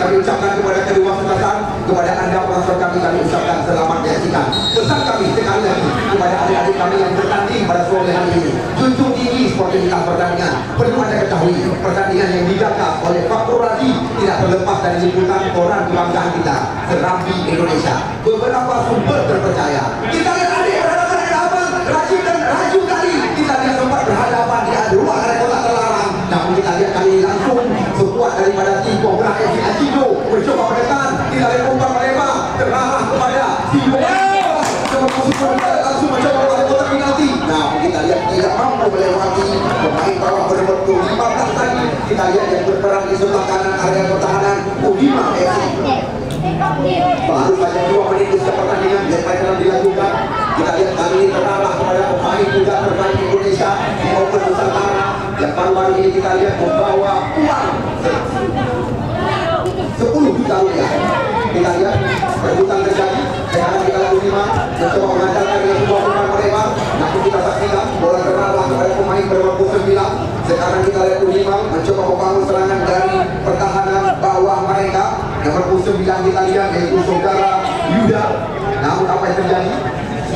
kami ucapkan kepada kedua kesempatan, kepada anda penonton kami ucapkan selamat menyaksikan. Pesan kami sekali lagi kepada adik-adik kami yang bertanding pada sore hari ini, junjung tinggi sportivitas pertandingan. Perlu anda ketahui, pertandingan yang dijaga oleh faktor Raji tidak terlepas dari liputan koran kebanggaan kita, Serambi Indonesia. Beberapa sumber terpercaya. Kita lihat adik berhadapan dengan abang Raji dan Raju kali. Kita lihat sempat berhadapan di dua area kota terlarang. Namun kita lihat kali ini langsung sekuat daripada tim Kobra FC Acido mencoba menekan. Kita lihat umpan mereka terarah kepada Timo. Langsung mencoba pada kotak penalti. Nah, kita lihat tidak mampu melewati pemain bawah bernomor 15 tadi. Kita lihat yang berperan di sebelah kanan area pertahanan Udima FC. Baru saja 2 menit usia pertandingan yang dilakukan. Kita lihat kali ini terarah kepada pemain muda terbaik Indonesia maupun Nusantara yang baru-baru ini kita lihat membawa uang 10 juta rupiah. Kita lihat perebutan terjadi. Sekarang kita lihat Udima mencoba mengandalkan dengan sebuah umpan melebar. Namun kita saksikan bola terarah kepada pemain bernomor 9. Sekarang kita lihat Udima mencoba membangun serangan dari pertahanan bawah mereka. Nomor 9 kita lihat yaitu saudara Yuda. Namun apa yang terjadi?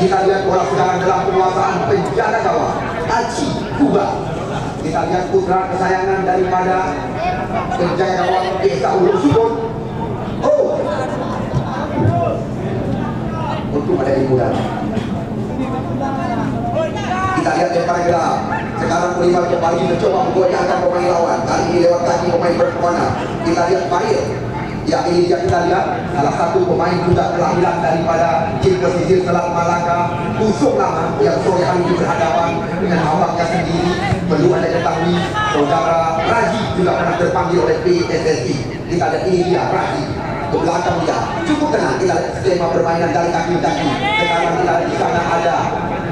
Kita lihat bola sekarang dalam penguasaan penjaga gawang Aci Kuba. Kita lihat putra kesayangan daripada penjaga gawang Desa Ulur Subon. Oh, untuk ada hiburan. Kita lihat lemparan gelap. Sekarang Udima kembali mencoba menggoyahkan pemain lawan. Kali ini lewat kaki pemain berkemana. Kita lihat Farid. Ya, ini dia kita lihat salah satu pemain muda kelahiran daripada tim pesisir Selat Malaka, Kusuk Lama yang sore hari ini berhadapan dengan awaknya sendiri. Perlu anda ketahui, saudara Raji juga pernah terpanggil oleh PSSI. Kita lihat ini dia Raji ke belakang dia. Cukup tenang, kita lihat skema permainan dari kaki-kaki. Sekarang kita lihat di sana ada,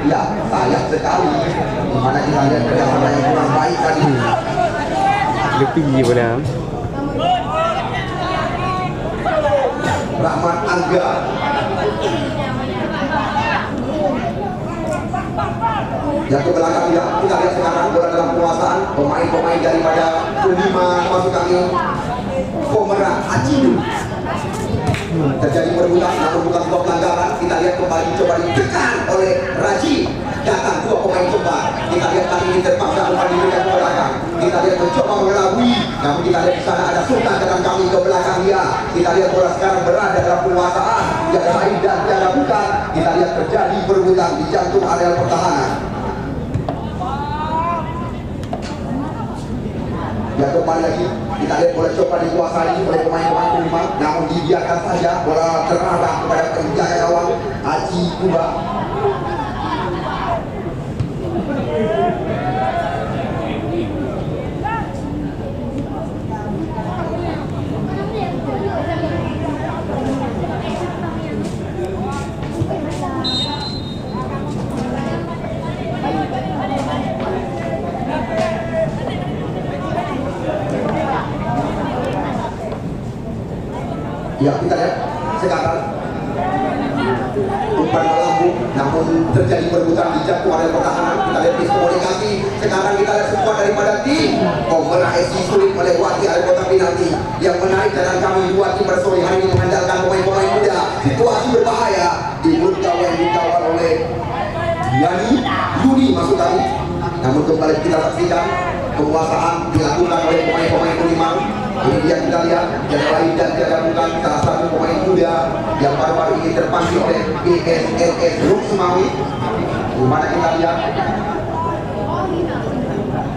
ya sayang sekali di mana kita lihat kerjasama yang kurang baik tadi. Lebih boleh. Rahmat Angga yang ke belakang dia. Kita lihat sekarang bola dalam penguasaan pemain-pemain daripada Udima masuk kami Komera Acido. Terjadi perebutan namun bukan sebuah pelanggaran. Kita lihat kembali coba ditekan oleh Raji. Datang 2 pemain kembar. Kita lihat kali ini terpaksa kembali diberikan ke belakang. Kita lihat mencoba mengelabui. Namun kita lihat di sana ada Sultan dengan kami ke belakang dia. Kita lihat bola sekarang berada dalam penguasaan. Tiada lain dan tiada bukan. Kita lihat terjadi perebutan di jantung area pertahanan. Ya, kembali lagi kita lihat bola coba dikuasai oleh pemain-pemain Udima. Namun dibiarkan saja bola terarah kepada penjaga gawang Aci Kuba. Ya, kita lihat sekarang umpan melambung, namun terjadi perebutan di jatuh area pertahanan. Kita lihat miskomunikasi. Sekarang kita lihat sekuat daripada tim Komera FC sulit melewati area kotak penalti. Yang menarik dan kami buat tim bersore hari ini mengandalkan pemain-pemain muda. Situasi berbahaya di gawang yang dikawal oleh Yuni masuk kali. Namun kembali kita saksikan penguasaan dilakukan oleh pemain-pemain Udima. Ini dia kita lihat yang lain dan tidak bukan salah satu pemain muda yang baru-baru ini terpanggil oleh PSSS Ruk Sumawi. Di mana kita lihat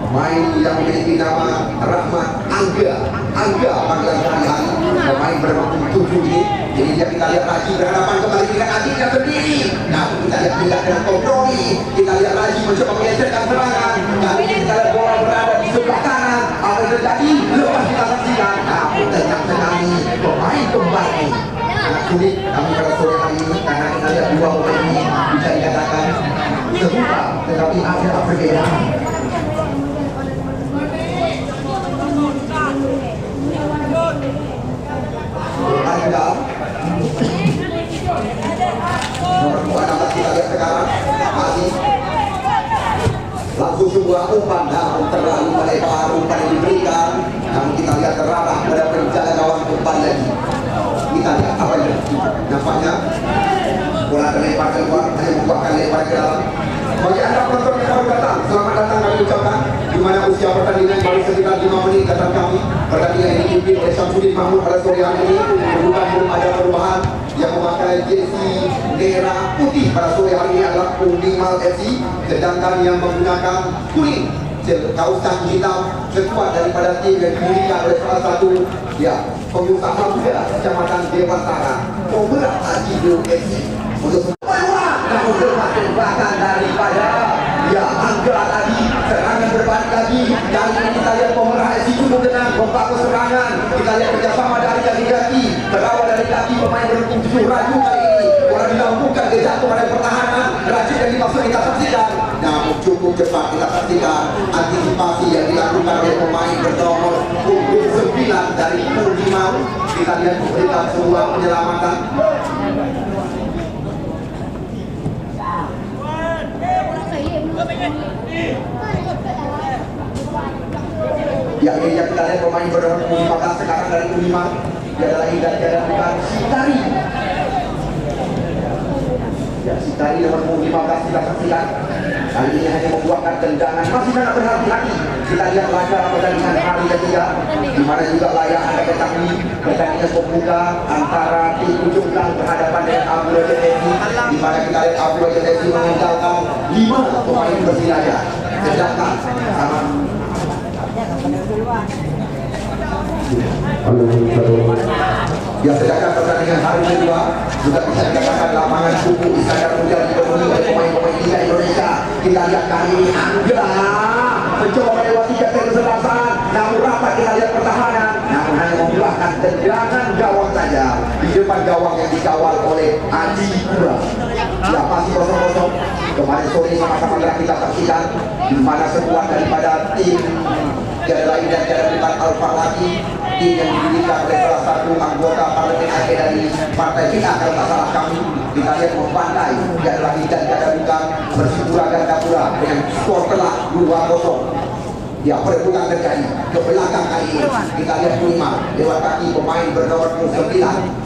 pemain yang memiliki nama Rahmat Angga panggilan sehari-hari, pemain bernomor 7 ini. Jadi dia kita lihat Raji berhadapan kembali dengan adiknya sendiri. Nah, kita lihat juga dengan kompromi. Kita lihat Raji mencoba mengejarkan serangan. Kali ini kita lihat bola berada di sebelah kanan. Apa yang terjadi? Lepas kita saksikan. Namun tenang sekali pemain kembali. Sangat sulit kami pada sore hari ini karena kita lihat 2 pemain ini bisa dikatakan serupa, tetapi ada perbedaan. Anda nomor 2 kita lihat sekarang masih langsung sebuah umpan, namun terlalu melebar umpan yang diberikan. Namun kita lihat terarah pada penjaga gawang kembali lagi. Kita lihat apa ini. Nampaknya bola terlempar keluar, hanya membuahkan lempar ke dalam. Bagi anda penonton yang baru datang, selamat datang kami ucapkan. Di mana usia pertandingan baru sekitar 5 menit datang kami. Pertandingan ini dipimpin oleh Syamsuddin Mahmud pada sore hari ini. Bukan belum ada perubahan. Yang memakai jersey merah putih pada sore hari ini adalah Unimal FC, sedangkan yang menggunakan kuning kausan hitam sekuat daripada tim yang dimiliki oleh salah satu pengusaha muda Kecamatan Dewantara, Pemerah Ajido FC. Untuk namun tembakan daripada Angga tadi, serangan berbalik lagi. Kali ini kita lihat Pemerah FC cukup tenang membangun serangan. Kita lihat kerjasama dari kaki-kaki, berawal dari kaki pemain beruntung 7 Raju kali ini. Bola dilambungkan ke jatuh pada pertahanan. Raju yang dimaksud kita saksikan, namun cukup cepat kita saksikan antisipasi yang dilakukan oleh pemain bernomor punggung 9 dari Purnimau. Kita lihat memberikan sebuah penyelamatan. Yang kita lihat pemain bernomor 15 sekarang dari Purnimau. Dia adalah Indah Jaya bukan Sitari. Sitari nomor 15 kita saksikan. Kali ini hanya membuahkan tendangan, masih sangat berhati-hati. Kita lihat laga pertandingan hari ketiga, di mana juga layak Anda ketahui pertandingan pembuka antara tim Ujung Gang berhadapan dengan Abdul Jadesi, di mana kita lihat Abdul Jadesi mengandalkan 5 pemain bersilaga. Sedangkan sedangkan pertandingan hari kedua juga bisa dikatakan lapangan kuku Iskandar Muda dipenuhi oleh pemain-pemain Liga Indonesia. Kita lihat kali ini Angga mencoba melewati garis kesebelasan, namun rapat kita lihat pertahanan, namun hanya membuahkan tendangan gawang saja di depan gawang yang dikawal oleh Aji Pura. Ya, masih kosong-kosong. Kemarin sore sama-sama kita saksikan di mana sekuat daripada tim tiada lain dan tiada bukan Al-Farlaki, tim yang didirikan oleh salah satu anggota parlemen Aceh dari Partai Bina kalau tak salah kami. Kita lihat membantai tiada lagi dan tiada bukan Persipura Gandapura dengan skor telak 2-0. Perebutan terjadi ke belakang kali ini. Kita lihat Purima lewat kaki pemain bernomor 9.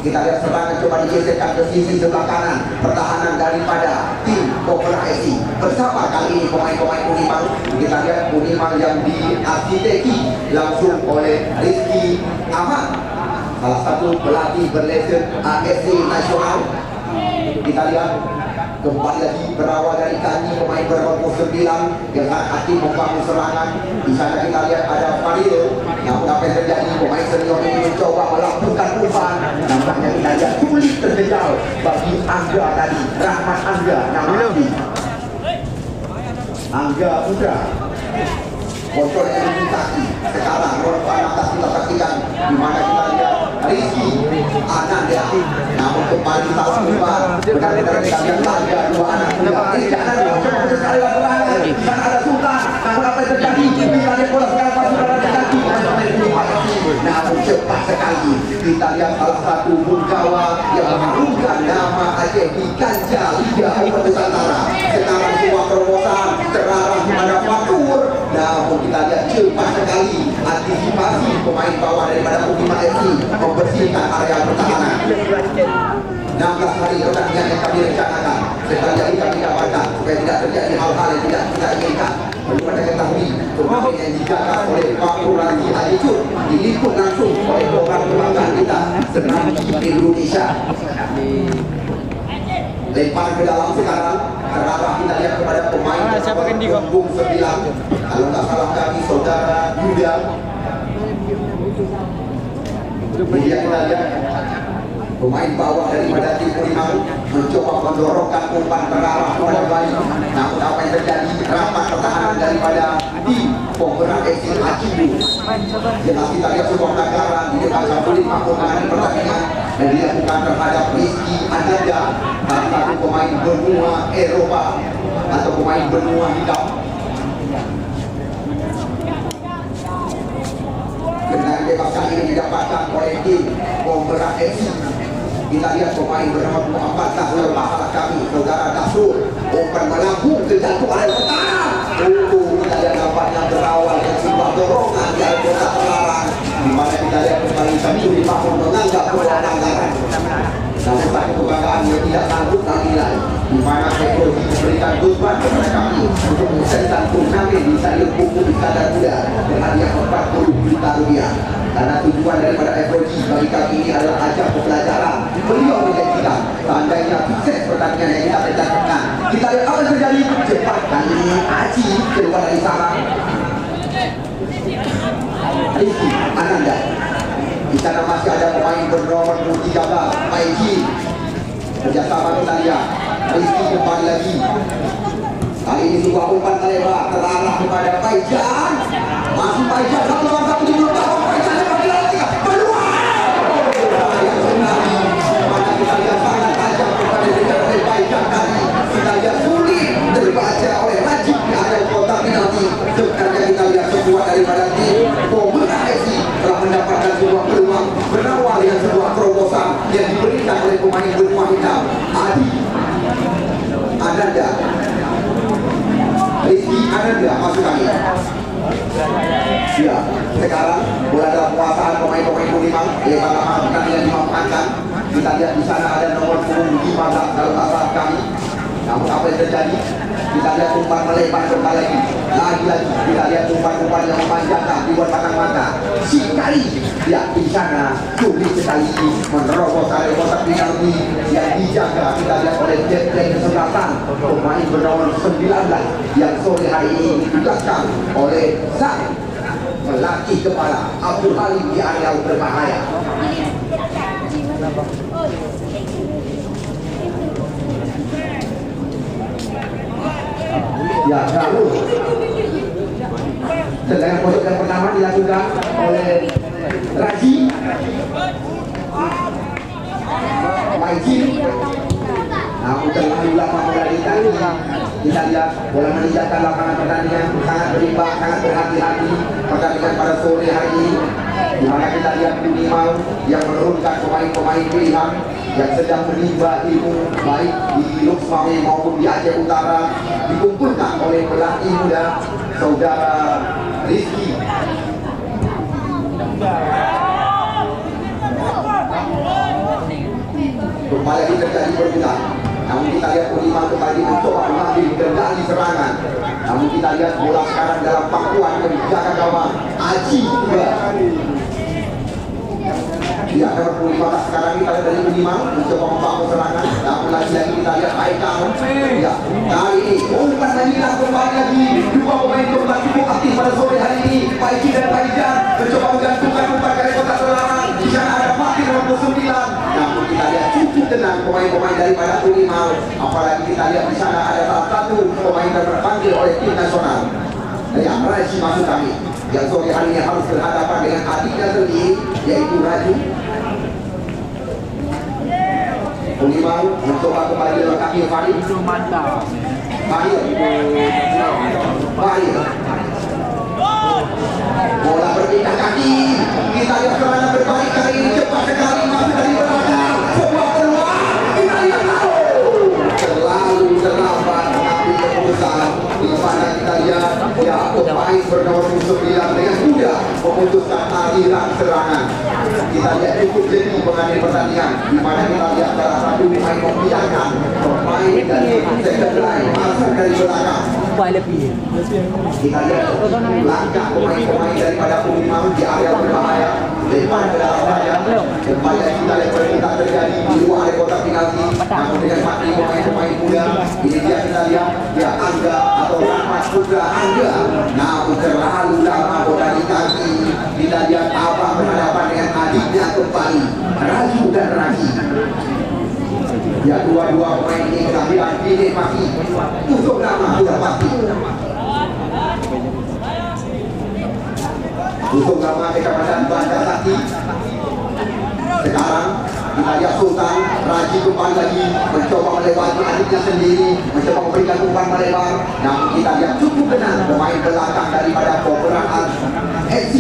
Kita lihat serangan coba digeserkan ke sisi sebelah kanan. Pertahanan daripada tim Pemerah FC bersama kali ini pemain-pemain Purima. Kita lihat Purima yang diarsiteki langsung oleh Rizky Ahmad, salah satu pelatih berlesen AFC Nasional. Kita lihat kembali lagi berawal dari kaki pemain bernomor 9 dengan aktif membangun serangan. Di sana kita lihat ada Fadil. Namun apa yang terjadi, pemain senior ini mencoba melakukan umpan. Nampaknya kita lihat sulit terjejal bagi Angga tadi, Rahmat Angga. Namun Angga Putra kontrol kaki. Sekarang korban atas kita saksikan di mana kita lihat Rizky Ananda. Namun kembali salah umpan. Benar-benar kita lihat laga 2 anak muda. Ini jangan coba sekali lakukan. Dan ada Sultan. Namun apa yang terjadi? Kita lihat bola sekarang pasukan Raja Kaki. Namun cepat sekali kita lihat salah satu Bungkawa yang mengharumkan nama Aceh di kancah Liga Nusantara. Sekarang semua terobosan terarah pada Fatur. Namun kita lihat cepat sekali antisipasi pemain bawah daripada Purima FC membersihkan area pertahanan. 16 hari pertandingan yang kami rencanakan, sekali lagi kami dapatkan supaya tidak terjadi hal-hal yang tidak kita inginkan. Perlu anda ketahui, turnamen yang dijaga oleh Fakulasi Alicur diliput langsung oleh program kebanggaan kita Senam Indonesia. Lempar ke dalam sekarang, terarah kita lihat kepada pemain punggung 9. Kalau tak salah kami saudara Yuda. Kemudian kita lihat pemain bawah daripada tim Purima mencoba mendorongkan umpan terarah kepada bayi. Namun apa yang terjadi, rapat pertahanan daripada tim Pemerah FC Acidu. Jelas kita lihat sebuah pelanggaran di depan Syamsuddin Mahmud mengenai pertandingan dan dilakukan terhadap Rizky Ananda, salah satu pemain benua Eropa atau pemain benua hitam. Dengan bebas kali ini didapatkan oleh tim Pemerah FC. Kita lihat pemain bernama 14 salah kami saudara Dasrul, umpan melambung ke jatuh area pertahanan. Kita lihat nampaknya berawal dari sebuah dorongan di area kotak terlarang, di mana kita lihat kembali Mencuri bangun menganggap sebuah pelanggaran. Namun satu kebanggaan yang tidak sanggup nilai, di mana teknologi memberikan beban kepada kami untuk mencetak turnamen di stadion Buku Iskandar Muda dengan hadiah 40 juta rupiah. Karena tujuan daripada FOG bagi kami ini adalah ajang pembelajaran. Beliau menjanjikan seandainya sukses pertandingan yang kita rencanakan, kita lihat apa yang terjadi. Cepat kali ini Aji keluar dari sarang. Rizky Ananda. Di sana masih ada pemain bernomor 13 Maiji. Kerjasama kita lihat Rizky kembali lagi. Kali ini sebuah umpan lebar terarah kepada Paijan. Masih Paijan satu lawan satu di belakang. Paijan kembali lagi peluang. Yang tsunami mana kita lihat sangat tajam kepada dirikan oleh Paijan tadi. Kita lihat sulit terbaca oleh Rajib di area kotak penalti. Sebenarnya kita lihat sebuah daripada tim pemenang FC telah mendapatkan sebuah peluang berawal dengan sebuah terobosan yang diberikan oleh pemain berumah hitam Adi Ananda. Rizky Ananda masuk kami. Ya, sekarang bola dalam penguasaan pemain-pemain Budiman. Lebar lama pertandingan dimaafkan. Kita lihat di sana ada nomor punggung 15 dalam asal kami. Namun apa yang terjadi? Kita lihat umpan melebar kembali lagi. Lagi-lagi kita lihat umpan-umpan yang memanjangkan dibuat pasang mata. Sikali ya di sana sulit sekali menerobos area kotak penalti yang dijaga. Kita lihat oleh Jetplay kesebelasan pemain bernomor 19 yang sore hari ini ditugaskan oleh sang pelatih kepala Abdul Halim di area berbahaya. Ya, lalu tendangan pojok yang pertama dilakukan oleh Raji Maiji. Namun terlalu lama melarikan. Kita lihat bola meninggalkan lapangan pertandingan sangat berimbang, sangat berhati-hati pertandingan pada sore hari ini. Di mana kita lihat Budiman yang menurunkan pemain-pemain pilihan yang sedang menimba ilmu baik di Luxmawi maupun di Aceh Utara, dikumpulkan oleh pelatih muda saudara Rizky. Kembali lagi terjadi perebutan. Namun kita lihat Budiman kembali mencoba mengambil kendali serangan. Namun kita lihat bola sekarang dalam pangkuan menjaga gawang Aji juga. Ya, nomor 15 sekarang kita lihat dari Budiman mencoba membangun serangan. Namun lagi-lagi kita lihat Aikal. Ya, kali ini umpan menyilang kembali lagi. Dua pemain kembali cukup aktif pada sore hari ini. Paiji dan Paijan mencoba menggantungkan umpan dari kotak terlarang. Di sana ada Fakir nomor 9. Namun kita lihat cukup tenang pemain-pemain daripada Budiman. Apalagi kita lihat di sana ada salah satu pemain yang terpanggil oleh tim nasional. Ya, Raji masuk kami. Yang sore hari ini harus berhadapan dengan adiknya sendiri, yaitu Raju. Budiman mencoba kembali dengan kaki Farid. Farid. Bola berpindah kaki. Kita lihat serangan berbalik kali ini cepat sekali masuk dari belakang. Sebuah peluang. Kita lihat terlalu terlambat mengambil keputusan. Di mana kita lihat ya pemain bernomor 9 dengan mudah memutuskan aliran serangan. Kita lihat cukup jeli mengambil pertandingan. Di mana kita lihat salah satu pemain membiarkan pemain dari second line masuk dari belakang. Kita lihat langkah pemain-pemain daripada Budiman di area berbahaya. Lepas ke dalam bahaya. Kembali kita lihat permintaan terjadi di luar area kotak penalti. Namun dengan mati pemain-pemain muda, ini dia kita lihat ya Angga atau Rahmat Putra Angga. Namun terlalu lama bola di kaki. Kita lihat apa berhadapan dengan adiknya kembali Raju dan Raji. Ya dua-dua pemain ini kehadiran dinikmati untuk nama sudah pasti. Untuk nama Kecamatan Bandar Sakti. Sekarang kita lihat Sultan Raji kembali lagi mencoba melewati adiknya sendiri, mencoba memberikan umpan melebar. Namun kita lihat cukup tenang pemain belakang daripada beberapa FC.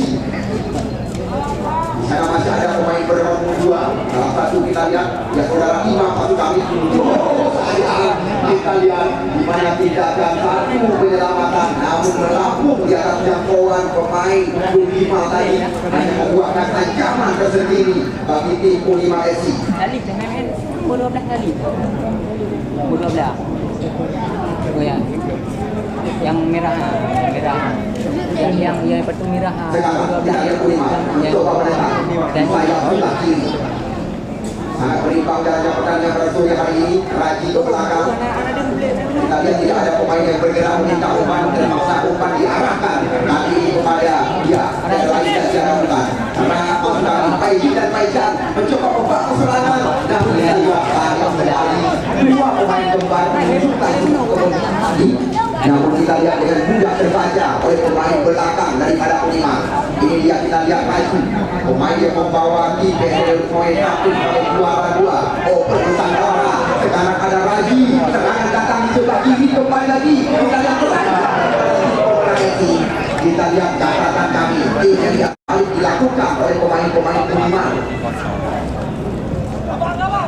Di sana masih ada pemain bernomor 2. Salah satu kita lihat ya saudara Imam masuk kami. kekayaan. Kita lihat di mana tidak ada satu penyelamatan, namun melambung di atas jangkauan pemain Ultima tadi hanya membuahkan ancaman tersendiri bagi tim Ultima FC. Kali jangan main 12 kali. 12. Oh ya. Yang merah, yang itu merah. Sekarang kita lihat Ultima mencoba menekan sayap sebelah kiri. Sangat berimbang jalannya pertandingan pada sore hari ini. Raji ke belakang. Kita lihat tidak ada pemain yang bergerak meminta umpan, terpaksa umpan diarahkan kali ini kepada dia. Ada lagi yang dia lakukan. Karena Oscar, Paiji dan Paijan mencoba membangun serangan, namun dia juga sayap sekali. Dua pemain kembar menunjukkan kemenangan tadi. Namun kita lihat dengan mudah terbaca oleh pemain belakang daripada Ultima. Ini dia kita lihat maju. Pemain yang membawa tim PSL poin 1 sampai juara 2. Oh, Nusantara. Sekarang ada Raji. Serangan datang di sebelah kiri kembali lagi. Kita lihat kita lihat catatan kami. Ini yang dilakukan oleh pemain-pemain Ultima.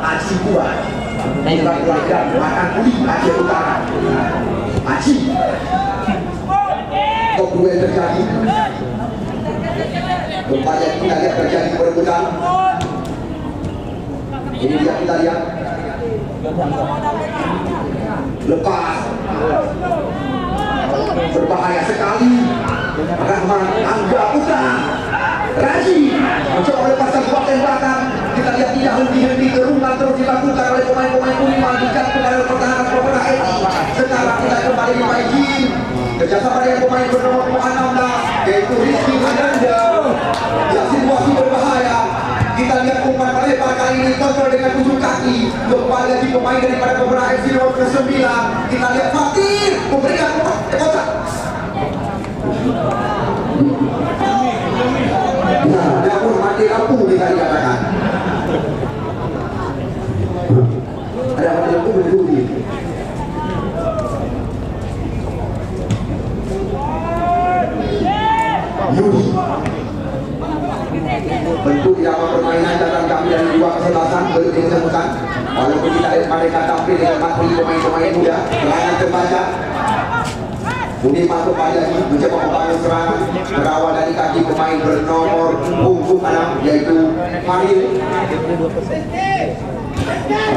Aji kuat. Bukan pelajar makan kulit Aceh Utara. Aji. Kok duel terjadi? Rupanya kita lihat terjadi perebutan. Ini dia kita lihat. Lepas. Berbahaya sekali. Rahman Angga Putra. Raji mencoba melepaskan sebuah tembakan. Kita lihat tidak henti-henti, gerungan terus dilakukan oleh pemain-pemain Ultima di jantung pada pertahanan Pemerintah Edi. Sekarang kita kembali di Paijin. Kerjasama dengan pemain bernomor 16 yaitu Rizky Ananda. Ya, situasi berbahaya. Kita lihat umpan melebar kali ini kontrol dengan ujung kaki. Kembali lagi pemain daripada Pemerintah FC nomor 9. Kita lihat Fatir memberikan kotak. Nah, dapur mati lampu bisa dikatakan. Ada mati lampu berduri. Yudi. Bentuk irama permainan datang kami dari dua kesebelasan belum ditemukan. Walaupun kita lihat mereka tampil dengan mati pemain-pemain muda, serangan terbaca. Budi masuk lagi mencoba membangun serangan berawal dari kaki pemain bernomor punggung 6 yaitu Faril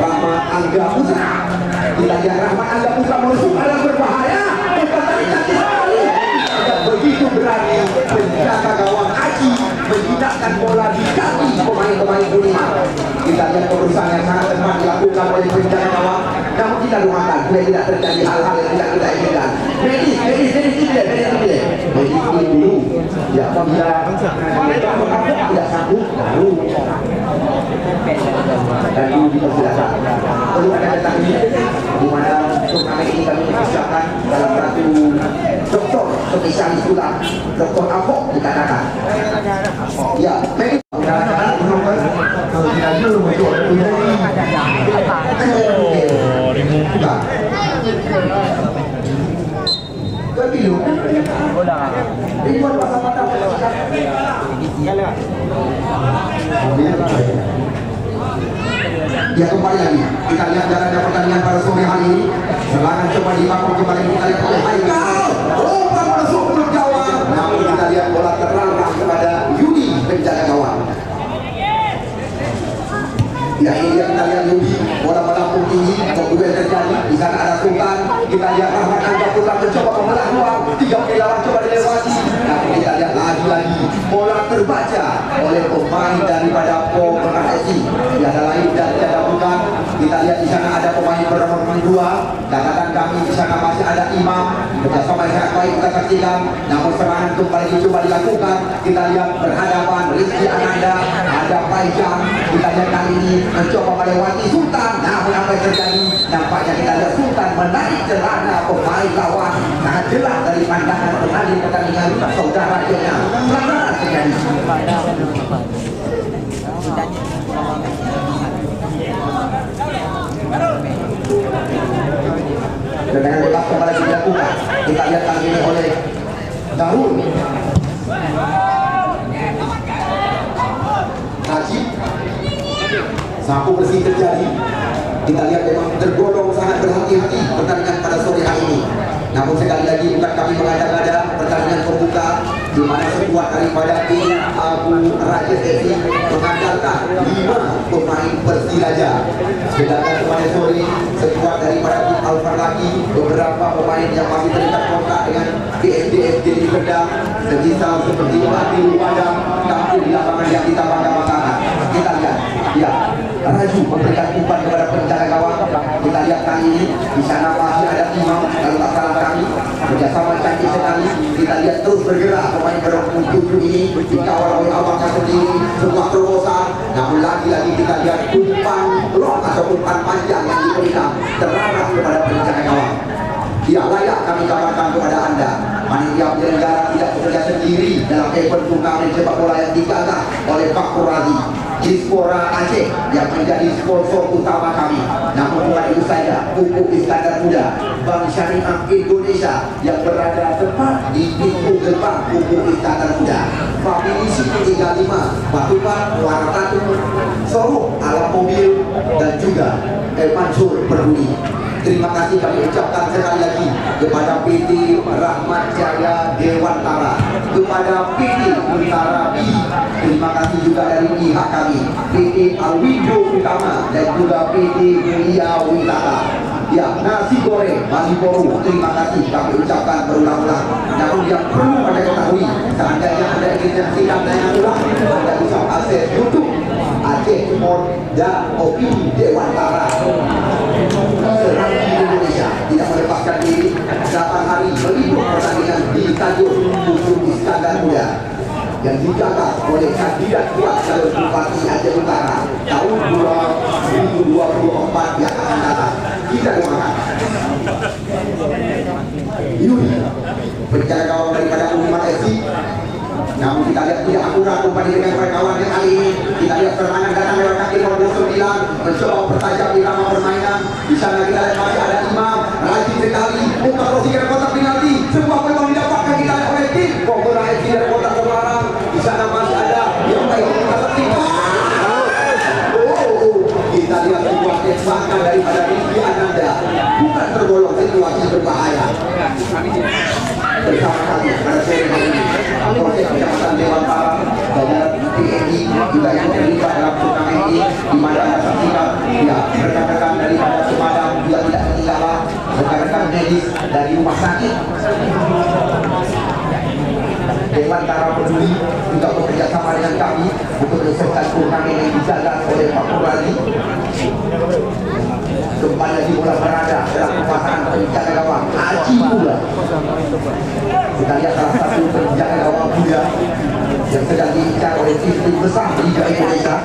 Rahmat Angga Putra. Kita lihat Rahmat Angga Putra menusuk ada berbahaya. Tadi cantik sekali. Begitu berani menjaga gawang Aji menjinakkan bola di kaki pemain-pemain Ultima. Kita lihat perusahaan yang sangat tepat dilakukan oleh penjaga gawang. Namun kita doakan supaya tidak terjadi hal-hal yang tidak kita inginkan. Medis dulu. Ya, apabila mereka mengambil tidak sanggup, baru dan dulu dipersilakan. Perlu ada datang ini, di mana turnamen ini kami dipersiapkan dalam satu dokter spesialis tulang, Dr. Ahok dikatakan. Ya, medis dikatakan menurut tidak dulu Kebilu dibuat pasang-pasang dia kembali lagi. Kita lihat jalannya pertandingan pada sore hari ini. Serangan coba dibangun kembali kita lihat oleh Haikal. Umpan masuk ke gawang. Namun kita lihat bola terlarang kepada Yudi penjaga gawang. Ya, ini dia kita lihat Yudi bola melambung tinggi, duel terjadi. Di sana ada Sultan. Kita lihat Rahmat Angga Putra mencoba membelah ruang. 3 lawan coba dilewati. Tapi kita lihat lagi bola terbaca oleh pemain daripada Pemerintah FC. Tiada lain dan tiada bukan. Kita lihat di sana ada pemain bernomor 2. Catatan kami di sana masih ada Imam. Kerjasama yang sangat baik kita saksikan. Namun serangan kembali coba dilakukan. Kita lihat berhadapan Rizky Ananda, ada Paijan. Kita lihat kali ini mencoba melewati Sultan. Namun apa yang terjadi? Nampaknya kita lihat Sultan menarik celana pemain lawan. Sangat jelas dari pandangan pengadil pertandingan saudara Jona. Pelanggaran terjadi. Dengan lepas kembali dilakukan. Kita lihat kali ini oleh Darul Najib. Sapu bersih terjadi. Kita lihat memang tergolong sangat berhati-hati pertandingan pada sore hari ini. Namun sekali lagi bukan kami mengada-ngada pertandingan pembuka di mana sekuat daripada tim Abu Raja FC mengandalkan 5 pemain Persiraja. Sedangkan pada sore sekuat daripada tim Alfar lagi beberapa pemain yang masih terikat kontrak dengan PSDFJ di Kedah, semisal seperti Adil Padang, tampil di lapangan yang kita bangga-banggakan. Kita lihat, ya, Raju memberikan umpan kepada penjaga gawang. Kita lihat kali ini di sana masih ada Imam, kalau tak salah kami kerjasama cantik sekali. Kita lihat terus bergerak pemain beromong 7 ini dikawal oleh abangnya sendiri, sebuah terobosan. Namun lagi-lagi kita lihat umpan long atau umpan panjang yang diberikan terarah kepada penjaga gawang. Ya, layak kami kabarkan kepada Anda, panitia penyelenggara tidak bekerja sendiri dalam event turnamen sepak bola yang digagas oleh Pak Kuradi, Dispora Aceh yang menjadi sponsor utama kami. Namun bukan itu saja, Pupuk Iskandar Muda, Bank Syariah Indonesia yang berada tepat di pintu gerbang Pupuk Iskandar Muda, Family City 35, Batupan, Waratatu, Solo, Alam Mobil, dan juga Mansur Peduli. Terima kasih kami ucapkan sekali lagi kepada PT Rahmat Jaya Dewantara, kepada PT Utara B. Terima kasih juga dari pihak kami, PT Alwindo Utama dan juga PT Mulia Witara. Ya, nasi goreng Maliboru, terima kasih kami ucapkan berulang-ulang. Namun yang perlu Anda ketahui, seandainya Anda ingin menyaksikan tayangan ulang, Anda bisa akses YouTube Aceh Sport dan Opini Dewantara. Serang Indonesia tidak melepaskan diri 8 hari meliput pertandingan di Tanjung Pupuk Iskandar Muda yang digagas oleh kandidat kuat calon Bupati Aceh Utara tahun 2024 yang akan datang. Kita doakan Yuri, penjaga gawang daripada Unimat FC. Namun kita lihat tidak akurat umpan dengan kawan yang kali ini. Kita lihat serangan datang lewat kaki nomor 9 mencoba pertajam irama permainan. Di sana kita lihat masih ada Imam, rajin sekali untuk proseskan kotak penalti. Sebuah peluang didapatkan kita lihat oleh tim Bogor FC dari kotak Semarang. Di sana masih ada yang baik kita tertimpa. Kita lihat sebuah tembakan daripada Rizky Ananda, bukan tergolong situasi berbahaya. Bersama kami pada sore hari ini proses Kecamatan Dewantara dan TNI juga yang terlibat dalam turnamen ini, di mana ada saksikan ya rekan-rekan daripada Semadang juga tidak tertinggal, rekan-rekan medis dari rumah sakit Dewantara Peduli juga bekerja sama dengan kami untuk menyelesaikan turnamen yang dijaga oleh Pak Kuradi. Kembali lagi bola berada dalam kekuasaan penjaga gawang Haji Pula. Kita lihat salah satu penjaga gawang muda yang sedang diincar oleh tim besar Liga Indonesia.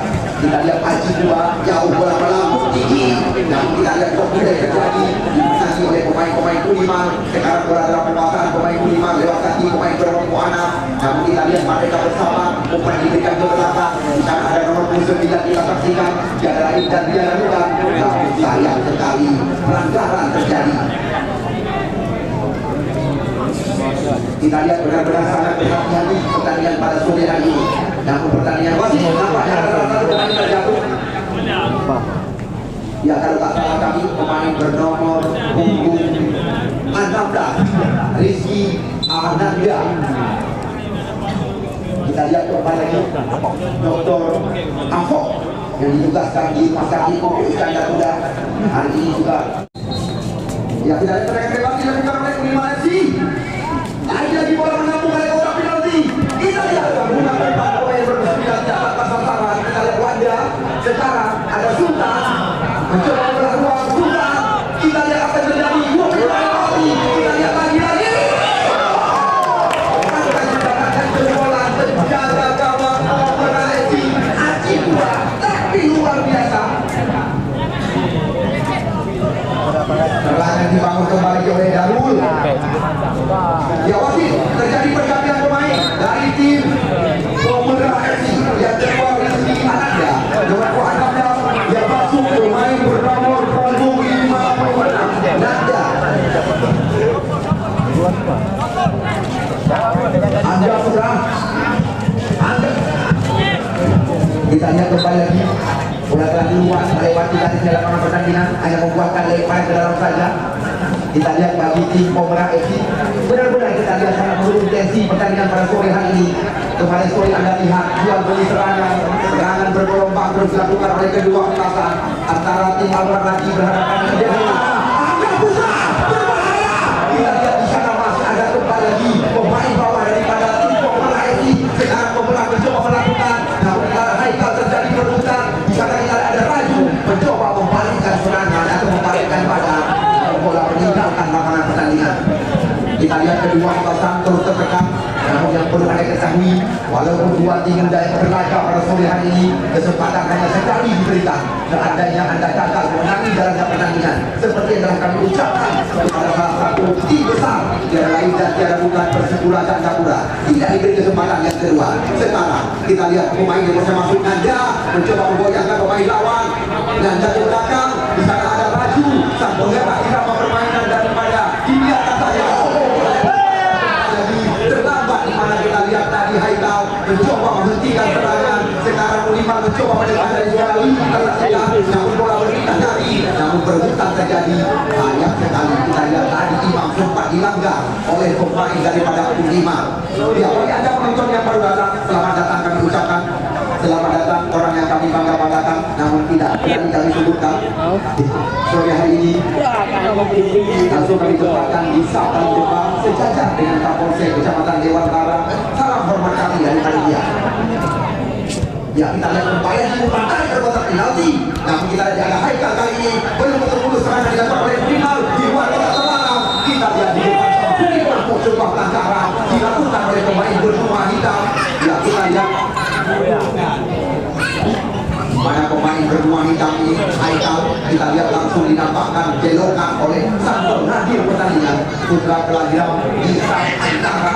Kita lihat Haji Pula jauh bola malam tinggi. Namun kita lihat kok mudah terjadi dimenangi oleh pemain-pemain Kuliman. Sekarang bola dalam penguasaan pemain Kuliman lewat kaki pemain Beromong Kuana. Namun kita lihat mereka bersama umpan diberikan ke belakang. Di sana ada nomor 9 kita saksikan dia adalah Ibdan dia lakukan. Sayang sekali pelanggaran terjadi. Kita lihat benar-benar sangat berhati-hati pertandingan pada sore hari ini. Namun pertandingan wasit nampaknya ada salah satu pemain terjatuh. Ya, kalau tak salah kami pemain bernomor punggung 16 Rizky Ananda. Kita lihat kembali lagi Dr. Ahok yang ditugaskan di Pasar Iko Iskandar Muda hari ini juga. Ya, kita lihat mereka bebas dilakukan oleh Unimat FC. Lagi bola menampung oleh kotak penalti. Kita lihat menggunakan pemain bersembilan di atas sasaran. Kita lihat Wanda. Sekarang ada Sultan mencoba melakukan Sultan. Kita lihat apa yang terjadi. Dua penalti. Kita lihat lagi. Akan mendapatkan kebobolan penjaga gawang Opera FC Haji Pula. Tapi luar biasa. Serangan dibangun kembali oleh Darul. Ya, wasit terjadi pergantian pemain dari tim Opera FC yang keluar Rizky Ananda. Nomor 16 yang masuk pemain bernomor punggung 56 Nanda. Anda sudah Anda. Kita lihat kembali lagi bola telah duluan melewati garis lapangan pertandingan, hanya membuatkan lemparan ke dalam saja. Kita lihat bagi tim Pemerah FC, benar-benar kita lihat sangat menurun tensi pertandingan pada sore hari ini. Kemarin sore Anda lihat jual beli serangan bergelombang terus dilakukan oleh kedua atasan antara tim Al-Rad lagi berhadapan dengan agak besar berbahaya. Kita lihat di sana masih ada kembali lagi pemain bawah daripada tim Pemerah FC. Sekarang Pemerah mencoba melakukan, namun kalau Haikal terjadi perebutan. Di sana kita ada Raju mencoba membalikkan serangan atau membalikkan badan. Bola meninggalkan lapangan pertandingan. Kita lihat kedua atasan terus tertekan. Namun yang perlu Anda ketahui, walaupun dua tim yang berlaga pada sore hari ini, kesempatan hanya sekali diberikan. Seandainya Anda gagal menangi jalannya pertandingan, seperti yang telah kami ucapkan pada salah satu tim besar, tiada lain dan tiada bukan Persipura Jayapura, tidak diberi kesempatan yang kedua. Sekarang kita lihat pemain yang bisa masuk. Nanda mencoba memboyangkan pemain lawan. Nanda di belakang, di sana ada Raju, sang penggerak irama permainan daripada tim di atas saja. Terlambat di mana kita lihat tadi Haikal mencoba menghentikan serangan. Sekarang Uniman mencoba menekan dari sekali namun bola berpindah dari, namun perebutan terjadi. Banyak sekali kita lihat tadi Imam sempat dilanggar oleh pemain daripada Uniman. Ya, bagi Anda penonton yang baru datang, selamat datang kami ucapkan. Selamat datang orang yang kami bangga-banggakan, namun tidak kami sebutkan. Sore hari ini langsung kami tempatkan di Sabang Jepang sejajar dengan Kapolsek Kecamatan Dewan Rara. Salam hormat kami dari panitia. Ya, kita lihat upaya di pantai berkotak penalti. Namun kita lihat ada Haikal kali ini belum betul-betul serangan dilakukan oleh Primal di luar kotak penalti. Kita lihat di depan Primal sebuah pelanggaran dilakukan oleh pemain berjumlah hitam. Ya, kita lihat pada pemain berdua hitam ini Haikal, kita lihat langsung dinampakkan jelokan oleh sang pengadil pertandingan putra kelahiran di antara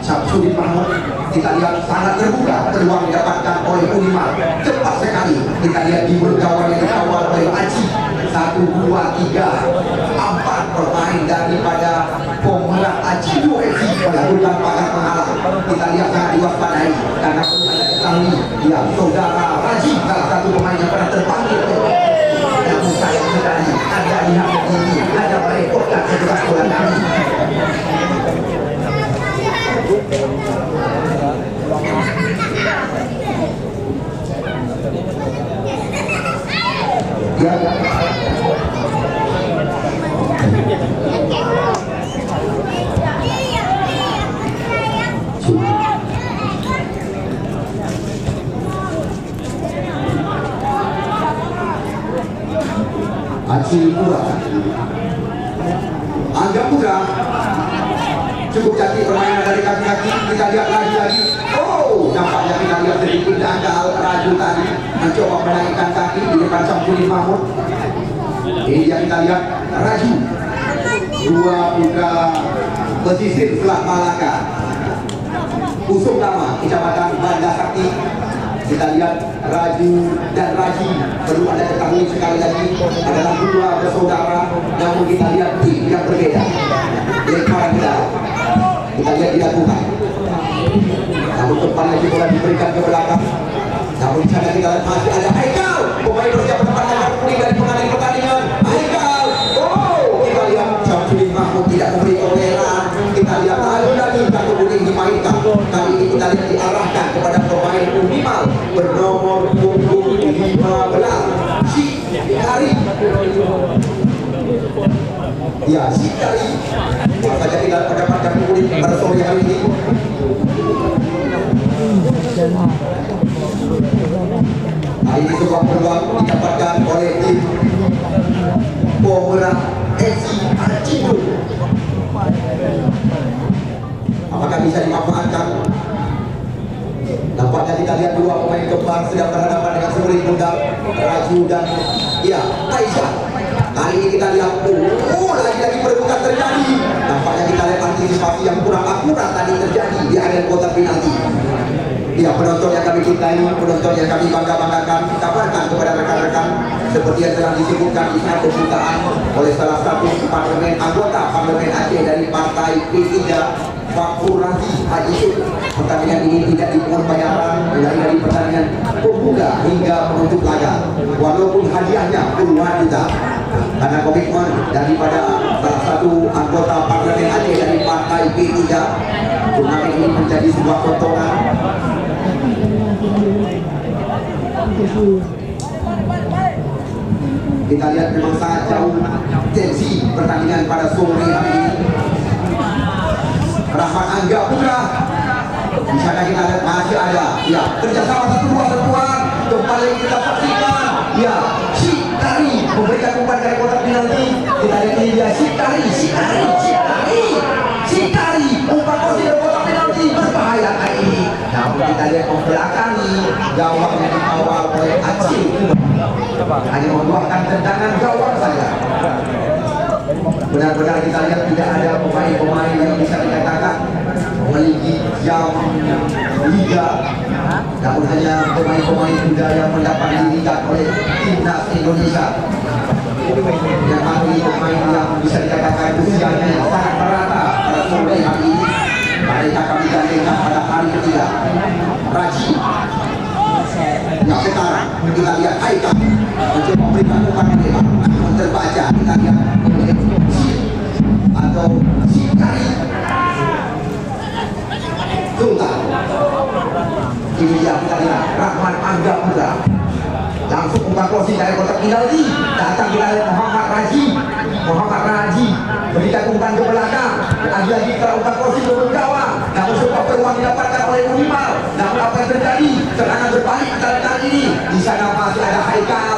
Syamsuddin Mahmud. Kita lihat sangat terbuka peluang didapatkan oleh Uniman. Cepat sekali kita lihat di bergawang yang dikawal oleh Aji. 1, 2, 3, 4 pemain daripada Pemerah Aji UFC melakukan pagar penghalang. Kita lihat sangat diwaspadai karena perlu Anda ketahui, ya, saudara Raji salah satu pemain yang pernah terpanggil. Namun sayang sekali Anda lihat begini, Anda merepotkan sebelah bola kami. Ya. Acipura, Angga Putra, cukup cantik permainan dari kaki-kaki. Kita lihat lagi. Oh, nampaknya kita lihat sedikit gagal. Raju tadi mencoba menaikkan kaki di depan Syamsuddin Mahmud. Ini yang kita lihat Raju, dua putra pesisir Selat Malaka, Usung Lama, Kecamatan Banda Sakti. Kita lihat Raju dan Raji, perlu Anda ketahui sekali lagi adalah dua bersaudara, namun kita lihat tim yang berbeda. Lemparan kita lihat dilakukan, namun kembali lagi bola diberikan ke belakang. Namun di sana kita lihat masih ada Haikal, pemain bersiap menempatkan kartu kuning dari pengadil pertandingan. Haikal, oh, kita lihat Syamsuddin Mahmud tidak memberi toleran. Kita lihat lagi kartu kuning dimainkan. Kali ini kita lihat diarahkan kepada pemain Unimal bernomor punggung 15, Sikari. Ya, Sikari. Makanya tidak mendapat kartu kuning pada sore hari ini. Hari ini sebuah peluang didapatkan oleh tim Pemerah FC Acibur. Apakah bisa dimanfaatkan? Nampaknya kita lihat dua pemain kembar sedang berhadapan dengan sulit pundak, Raju dan Aisyah. Kali ini kita lihat, lagi-lagi perebutan terjadi. Nampaknya kita lihat antisipasi yang kurang akurat tadi terjadi di area kotak penalti. Ya, penonton yang kami cintai, penonton yang kami bangga-banggakan, kabarkan kepada rekan-rekan seperti yang telah disebutkan di sana pembukaan oleh salah satu anggota parlemen Aceh dari Partai P3 Fakulasi Haji Syuk. Pertandingan ini tidak dipungut bayaran mulai dari pertandingan pembuka hingga penutup laga, walaupun hadiahnya puluhan juta. Karena komitmen daripada salah satu anggota parlemen Aceh dari partai P3, turnamen ini menjadi sebuah potongan. Kita lihat memang sangat jauh tensi pertandingan pada sore hari ini. Rahmat Angga Putra di sana kita lihat masih ada ya kerjasama satu dua sentuhan kembali kita saksikan ya Sikari memberikan umpan dari kotak penalti. Kita lihat ini dia Sikari umpan posisi dari kotak penalti berbahaya kali ini. Namun kita lihat membelakangi gawang yang dikawal oleh Aceh hanya membuahkan tendangan gawang saja. Benar-benar kita lihat tidak ada pemain-pemain yang bisa dikatakan memiliki jam liga, namun hanya pemain-pemain muda yang mendapat dilihat oleh timnas Indonesia yang memiliki pemain yang bisa dikatakan usianya sangat merata pada sore hari ini. Mereka kami gandengkan pada hari ketiga. Raji yang sekarang kita lihat Haikal mencoba memberikan umpan yang lebar, namun terbaca. Kita lihat atau Sikari Sultan. Ini dia kita lihat Rahman Angga Putra langsung umpan closing dari kotak penalti. Datang kita lihat Muhammad Raji berikan umpan ke belakang. Lagi-lagi kalau umpan closing ke gawang, namun sebuah peluang didapatkan oleh Unimal. Namun apa yang terjadi? Serangan berbalik kita lihat kali ini. Di sana masih ada Haikal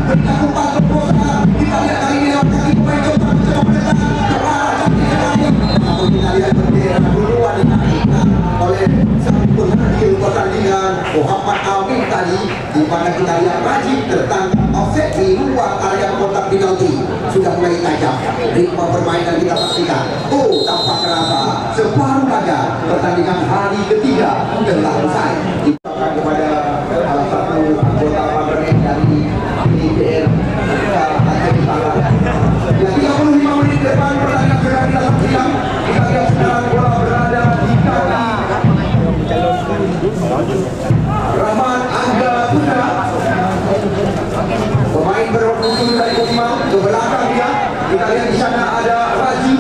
berikan umpan ke belakang. Kita lihat kali ini lewat kaki pemain coba mendekat ke arah kaki sekali. Namun kita lihat bendera duluan dinaikkan oleh sang penghadiri pertandingan Muhammad Amin tadi, di mana kita lihat Rajib tertangkap offset di luar area kotak penalti. Sudah mulai tajam ritme permainan kita saksikan. Tanpa kerasa separuh laga pertandingan hari ketiga telah usai. Diucapkan kepada salah satu anggota parlemen dari DPR Aceh Utara. Ya, 35 menit depan pertandingan sudah kita saksikan. Kita lihat sekarang bola berada di kaki Rahman Angga Putra, pemain berpunggung dari Kusma ke belakang dia. Kita lihat di sana ada Raji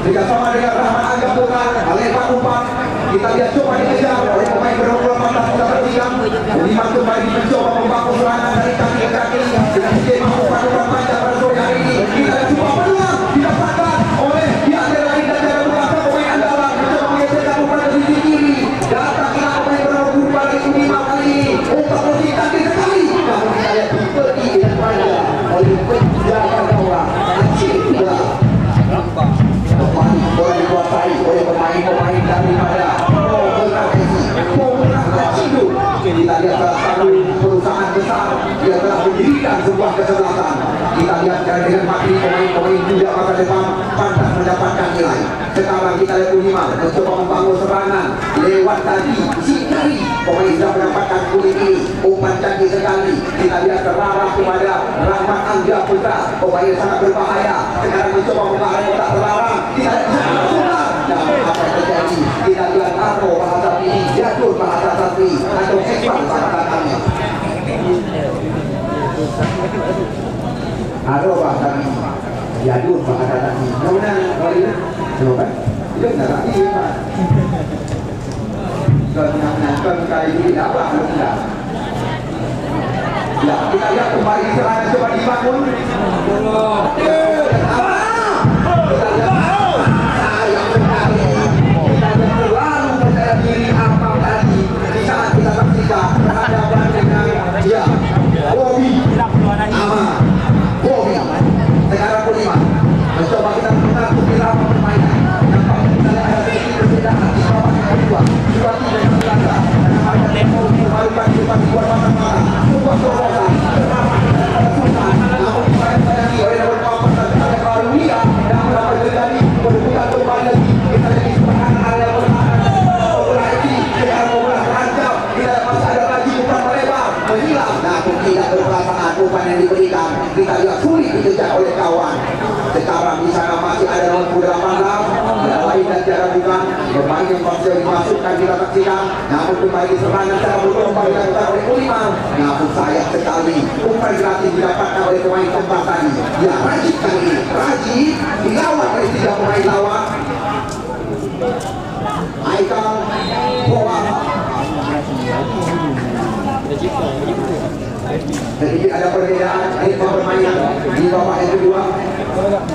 bersama dengan Rahman Angga Putra melempar umpan. Kita lihat coba dikejar oleh pemain berpunggung 18 kita bertigang. Lima kembali mencoba membangun serangan dari kaki ke kaki dengan skema umpan panjang pada sore hari ini. Kita lihat coba peluang didapatkan oleh di antara lain dan jalan belakang pemain andalan mencoba menggeserkan umpan ke sisi kiri. Datang kita pemain berpunggung dari Unimal kali ini. Umpan posisi kaki sekali. Namun kita lihat diberi dan panjang oleh penjaga gawang Aceh Utara. Kembali bola dikuasai oleh pemain-pemain daripada kita lihat salah satu perusahaan besar dia telah mendirikan sebuah kesebelasan. Kita lihat dengan materi pemain-pemain muda masa depan pantas mendapatkan nilai. Sekarang kita lihat Unimal mencoba membangun serangan lewat tadi Sikari, pemain sudah mendapatkan kulit ini. Umpan canggih sekali. Kita lihat terarah kepada Rahmat Angga Putra, pemain sangat berbahaya. Sekarang mencoba membangun kotak terlarang. Kita lihat namun apa yang terjadi? Kita lihat Arno bahasa ini, jatuh bahasa Satri atau Ekpan bahasa kami. Arno bahasa ini, jatuh bahasa kami. Kemudian Walid, coba, itu tidak lagi Pak. Kalau kali ini apa? Tidak. Ya, kita lihat kembali serangan coba dibangun. Berhadapan dengan dia Bobby sekarang kelima mencoba kita mengatur irama permainan. Nampak kita lihat ada sedikit perbedaan di babak yang kedua 2-3 yang belakang karena mereka tempo memalukan depan buat mata-mata sebuah terobosan Sultan. Namun dibayang-bayangi oleh nomor 4 ada Karunia. Namun apa yang terjadi berbuka kembali lagi kita jadi serangan area pertahanan operasi sekarang bola terancam. Kita masih ada lagi umpan melebar menghilang, namun tidak berperasaan umpan yang diberikan. Kita lihat sulit dikejar oleh kawan. Sekarang di sana menunjukkan kita saksikan. Namun kembali serangan secara bergelombang dilakukan oleh Ulimar. Namun sayang sekali umpan gratis didapatkan oleh pemain keempat tadi. Ya, Rajib kali ini. Rajib dilawan oleh 3 pemain lawan. Aikal bola. Sedikit ada perbedaan ritme permainan di babak yang kedua.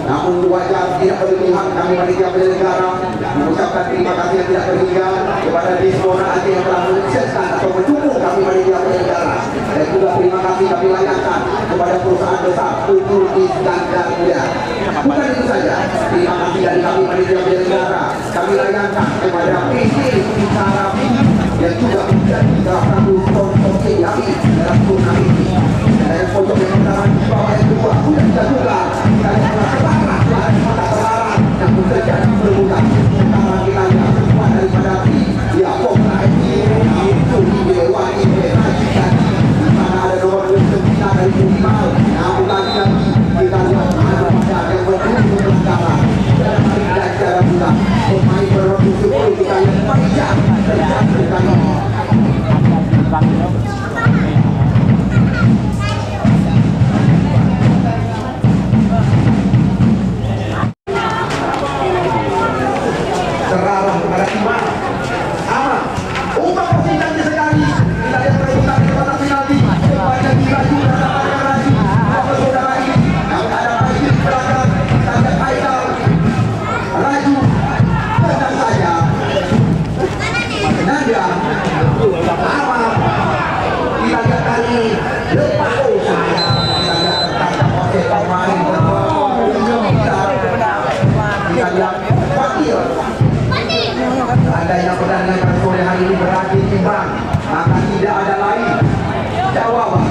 Namun wajar tidak berlebihan, kami panitia penyelenggara mengucapkan terima kasih yang tidak terhingga kepada Dismona Aceh yang telah menyukseskan atau mendukung kami panitia penyelenggara, dan juga terima kasih kami layangkan kepada perusahaan besar Tutur Iskandar Muda. Bukan itu saja, terima kasih dari kami panitia penyelenggara kami layangkan kepada PT Bicara yang juga menjadi salah satu sponsor kami dalam turnamen ini. Dan yang pojok yang pertama di bawah yang kedua sudah dijatuhkan. Kita yang telah sepakat dari mata terlarang yang terjadi berbuka. Sekarang kita lihat semua daripada api. Ya, Pokra FC itu dilewati oleh Rajib tadi. Di sana ada nomor 29 dari Budimal. Namun lagi-lagi kita lihat ada yang berdiri pelanggaran. Dan tidak secara mudah pemain bernomor 10 kita yang panjang terjatuh kali ini. Terarah kepada Iman Aman, umpan posisi cantik sekali. Kita lihat perebutan di kotak penalti. Banyak dilaju dan dapatkan Rajib untuk saudara ini. Namun ada Rajib belakang. Kita lihat Aikal Raju tendang saja. Nanda Aman. Kita lihat kali ini lepas saya. Kita lihat tertangkap oleh pemain. Kita lihat Fakir. Seandainya pertandingan pada sore hari ini berakhir imbang, maka tidak ada lain jawaban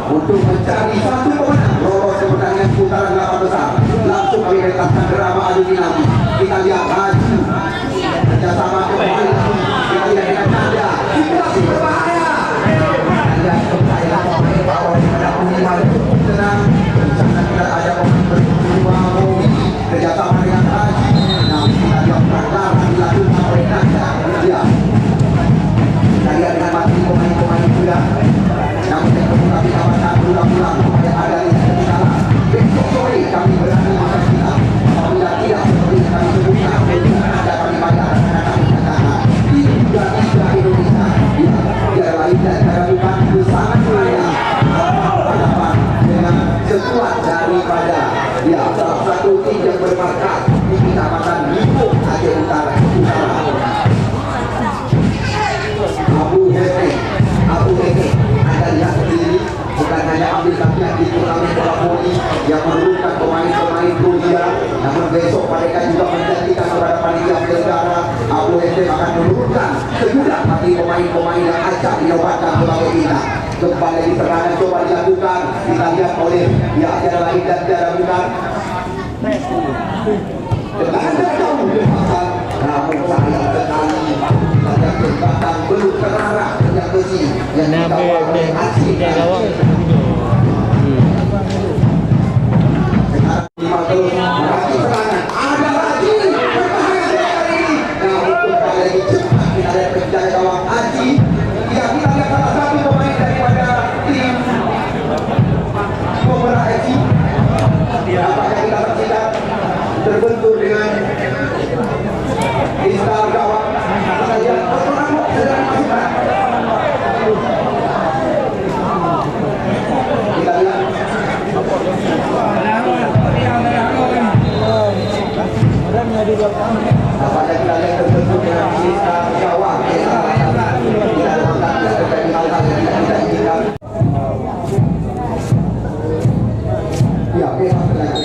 untuk mencari satu pemenang lolos ke pertandingan putaran 8 besar. Langsung kami rentaskan drama adu dinamik. Kita lihat Raju kerjasama kembali. Kita lihat dengan Nanda, situasi berbahaya. Kita lihat kembali pemain bawah daripada Unimal cukup tenang. Jangan tidak ada pemain berdua kerjasama dengan Raju. Namun kita lihat pelanggaran dilakukan oleh Nanda. Ya, kita lihat dengan mati pemain-pemain muda. Namun yang perlu kami katakan berulang-ulang supaya ada yang salah. Besok sore kami berani makan kita. Apabila tidak seperti yang kami sebutkan, ada kami bayar karena kami katakan ini juga tidak Indonesia. Ya, biar lain dan cara bukan sangat mulia. Hadapan dengan sekuat daripada ya salah satu tim yang bermarkas di Kecamatan Limpung Aceh Utara. Abu Heke, Anda lihat sendiri, bukan hanya ambil bagian di turnamen bola voli yang menurunkan pemain-pemain dunia, namun besok mereka juga menjanjikan kepada panitia penyelenggara Abu Heke akan menurunkan sejumlah mati pemain-pemain yang acak dinobatkan sebagai bintang. Kembali di serangan coba dilakukan, kita lihat oleh ya tiada lain dan tiada bukan dengan jauh dipasang. Namun sayang sekali ada jembatan belum terarah yang besi yang dikawal oleh Aci. Sekarang lima terus meraih serangan. Ada lagi berbahaya sekali ini. Namun kembali lagi cepat kita lihat penjaga gawang Aci. Ya, kita lihat salah satu pemain daripada tim Pemera FC. Apakah kita saksikan terbentur dengan Istar gawang. Kita lihat Rambut sedang masukkan. Kita lihat apakah kita lihat terbentur dengan Istar gawang. Kita lakukan terjadi hal-hal yang tidak inginkan. Ya, bebas berlaku.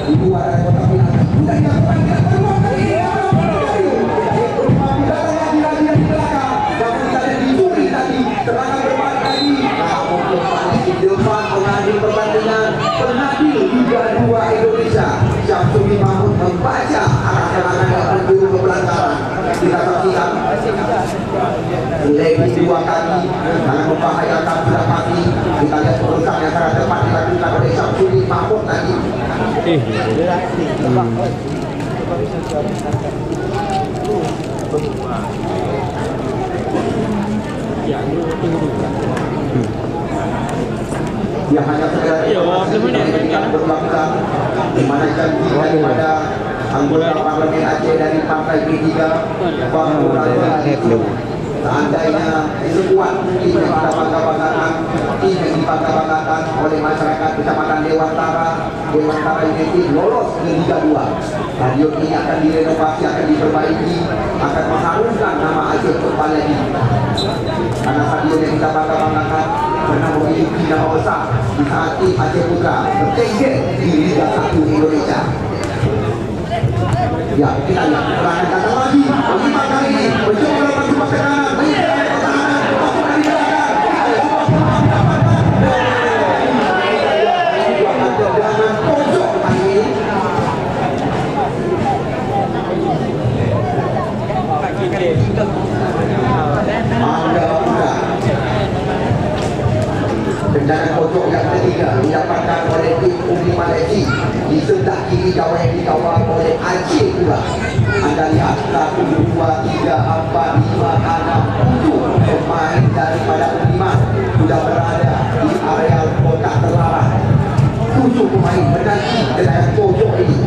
Ibu ada kota Pinang. Dan yang paling semua kali ini di belakang. Dan kita lihat dicuri tadi. Serangan berbalik lagi. Namun kembali di depan pengadil pertandingan. Pengadil Liga 2 Indonesia. Syamsuri Mahmud membaca arah serangan yang menuju ke pelanggaran. Kita saksikan lebih 2 kali sangat membahayakan sudah pasti. Kita lihat perusahaan yang sangat tepat dilakukan oleh Syamsuri Mahmud tadi. Dia hanya sekedar yang berlakukan di mana janji daripada anggota parlemen Aceh dari Partai P3 bahwa seandainya sekuat tim yang kita bangga-banggakan, tim yang dibangga-banggakan oleh masyarakat Kecamatan Dewantara United lolos ke Liga 2. Stadion ini akan direnovasi, akan diperbaiki, akan mengharumkan nama Aceh kembali lagi. Karena stadion yang kita bangga-banggakan pernah memiliki nama besar di saat tim Aceh Putra bertengger di Liga 1 Indonesia. Ya, kita lihat serangan datang lagi. Lima kali ini mencoba melakukan sebuah serangan. Menghindari pertahanan. Masuk dari belakang. Sebuah tendangan pojok kali ini. Angga Muda. Tendangan pojok yang ketiga didapatkan oleh tim Umi Malaysia di sebelah kiri gawang yang dikawal oleh Aceh pula. Anda lihat 1, 2, 3, 4, 5, 6, 7 pemain daripada Umi sudah berada di area kotak terlarang. 7 pemain menanti tendangan pojok ini.